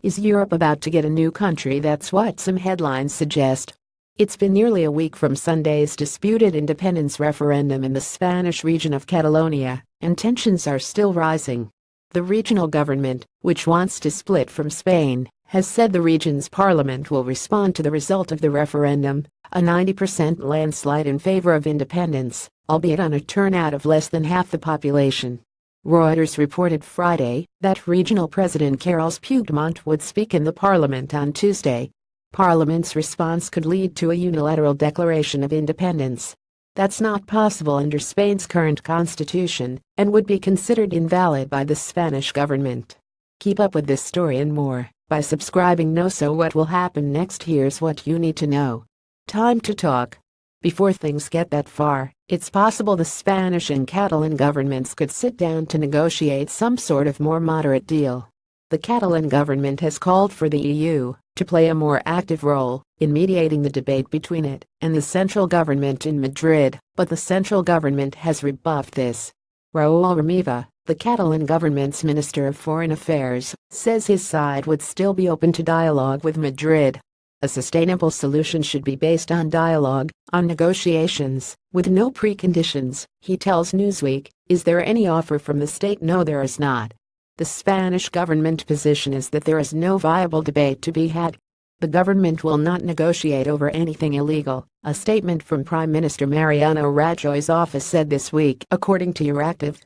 Is Europe about to get a new country? That's what some headlines suggest. It's been nearly a week from Sunday's disputed independence referendum in the Spanish region of Catalonia, and tensions are still rising. The regional government, which wants to split from Spain, has said the region's parliament will respond to the result of the referendum, a 90% landslide in favor of independence, albeit on a turnout of less than half the population. Reuters reported Friday that Regional President Carles Puigdemont would speak in the parliament on Tuesday. Parliament's response could lead to a unilateral declaration of independence. That's not possible under Spain's current constitution and would be considered invalid by the Spanish government. Keep up with this story and more by subscribing. So what will happen next? Here's what you need to know. Time to talk. Before things get that far, it's possible the Spanish and Catalan governments could sit down to negotiate some sort of more moderate deal. The Catalan government has called for the EU to play a more active role in mediating the debate between it and the central government in Madrid, but the central government has rebuffed this. Raúl Romeva, the Catalan government's Minister of Foreign Affairs, says his side would still be open to dialogue with Madrid. A sustainable solution should be based on dialogue, on negotiations, with no preconditions, he tells Newsweek. Is there any offer from the state? No, there is not. The Spanish government position is that there is no viable debate to be had. The government will not negotiate over anything illegal, a statement from Prime Minister Mariano Rajoy's office said this week, according to Euractiv.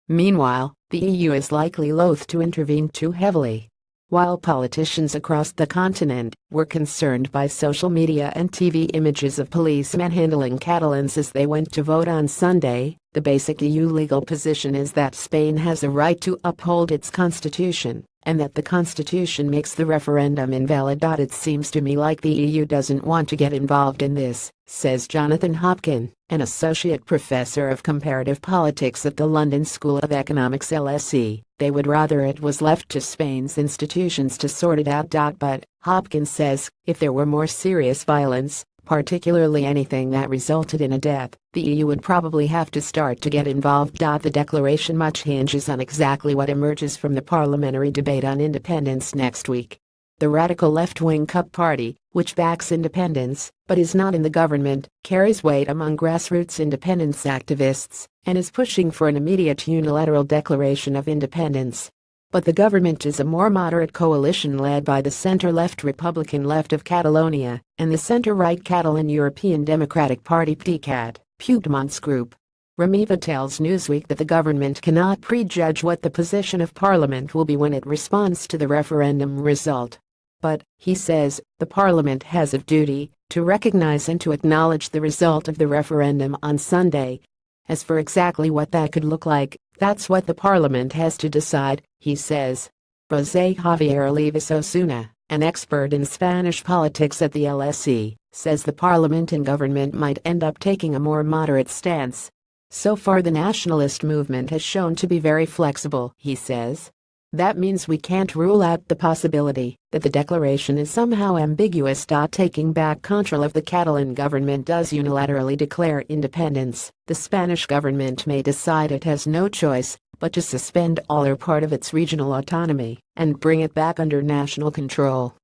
Meanwhile, the EU is likely loath to intervene too heavily. While politicians across the continent were concerned by social media and TV images of police manhandling Catalans as they went to vote on Sunday, the basic EU legal position is that Spain has a right to uphold its constitution, and that the constitution makes the referendum invalid. It seems to me like the EU doesn't want to get involved in this, says Jonathan Hopkin, an associate professor of comparative politics at the London School of Economics LSE. They would rather it was left to Spain's institutions to sort it out. But, Hopkins says, if there were more serious violence, particularly anything that resulted in a death, the EU would probably have to start to get involved. The declaration much hinges on exactly what emerges from the parliamentary debate on independence next week. The radical left-wing CUP party, which backs independence, but is not in the government, carries weight among grassroots independence activists, and is pushing for an immediate unilateral declaration of independence. But the government is a more moderate coalition led by the center-left Republican Left of Catalonia and the center-right Catalan European Democratic Party PDeCAT, Puigdemont's group. Romeva tells Newsweek that the government cannot prejudge what the position of Parliament will be when it responds to the referendum result. But, he says, the Parliament has a duty to recognize and to acknowledge the result of the referendum on Sunday. As for exactly what that could look like, that's what the Parliament has to decide, he says. José Javier Olives Osuna, an expert in Spanish politics at the LSE, says the Parliament and government might end up taking a more moderate stance. So far the nationalist movement has shown to be very flexible, he says. That means we can't rule out the possibility that the declaration is somehow ambiguous. Taking back control of the Catalan government does unilaterally declare independence, the Spanish government may decide it has no choice but to suspend all or part of its regional autonomy and bring it back under national control.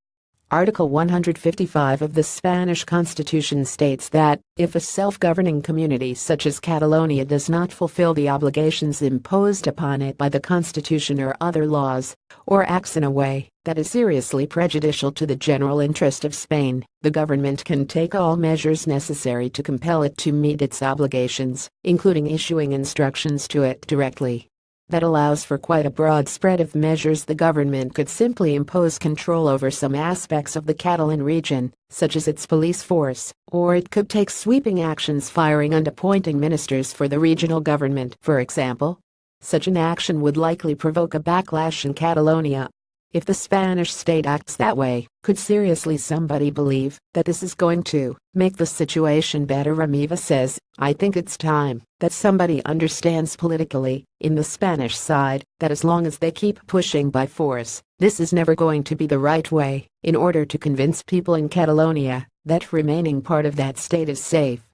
Article 155 of the Spanish Constitution states that, if a self-governing community such as Catalonia does not fulfill the obligations imposed upon it by the Constitution or other laws, or acts in a way that is seriously prejudicial to the general interest of Spain, the government can take all measures necessary to compel it to meet its obligations, including issuing instructions to it directly. That allows for quite a broad spread of measures. The government could simply impose control over some aspects of the Catalan region, such as its police force, or it could take sweeping actions firing and appointing ministers for the regional government, for example. Such an action would likely provoke a backlash in Catalonia. If the Spanish state acts that way, could seriously somebody believe that this is going to make the situation better? Romeva says, I think it's time that somebody understands politically, in the Spanish side, that as long as they keep pushing by force, this is never going to be the right way, in order to convince people in Catalonia that remaining part of that state is safe.